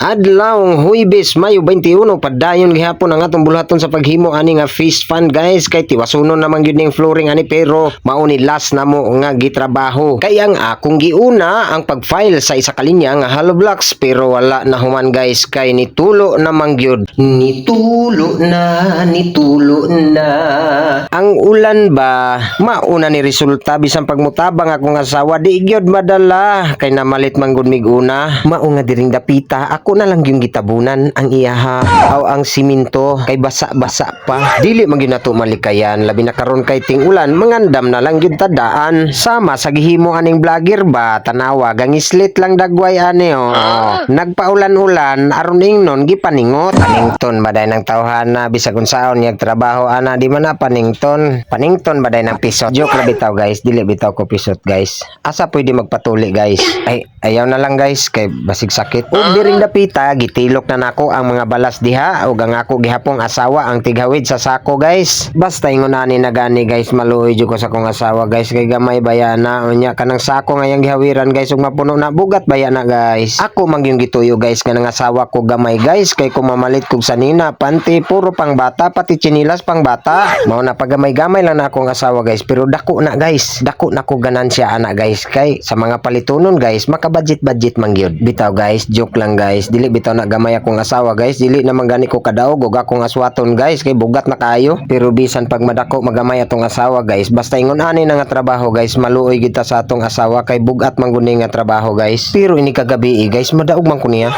Adlawng Huwebes, Mayo 21 padayon gihapon ang atong bulhaton sa paghimo ani nga fish fund guys, kay tiwasunon naman gyud ning flooring ani pero mauni last na mo nga gitrabaho. Kay ang akong giuna ang pag-file sa isa ka linya nga hollow blocks pero wala na human guys, kay nitulo naman gyud. Nitulo na. Ang ulan ba mauna ni resulta bisan pagmutabang akong asawa di gyud madala kay namalit man gud mig una. Mao nga diring dapita ako na lang yung gitabunan ang iyaha aw ang siminto kay basa-basa pa. Dili man gyud nato malikayan labi na karon kay ting ulan mangandam na lang gyud tadaan. Sama sa gihimo aning vlogger ba tanawa gang islit lang dagway ani nagpaulan-ulan aron ingnon gipaningot. Panington baday ng tawhana bisag unsaon yag trabaho ana di man na panington baday ng pisot. Joke ra bitaw guys, dili bitaw ko pisot guys. Asa pwede magpatuli guys? Ay ayaw na lang guys kay basig sakit. Ug diring dapita gitilok na nako ang mga balas diha ug ang ako gihapong asawa ang tighawid sa sako guys. Basta ingon ani na gani guys, maluoy jud ko sa kong asawa guys kay gamay bayana unya kanang sako nga yang gihawiran guys ug mapuno na bugat bayana guys. Ako man yung gituyo guys kanang asawa ko gamay guys kay kung mamalit kog sanina panty puro pang bata pati chinilas pang bata. Mao na pagamay-gamay lang na akong asawa guys pero dako na guys. Dako na ko ganansya ana guys kay sa mga palitunon guys maka-budget man gyud. Bitaw guys, joke lang guys. Dili bitaw na gamay akong asawa guys. Dili naman gani ko kadaog ug akong aswaton guys kay bugat na kayo. Pero bisan pag madako magamay atong asawa guys, basta ingon ani na nga trabaho guys, maluoy kita sa atong asawa kay bugat man guni nga trabaho guys. Pero ini kagabi guys, madaog man ko niya.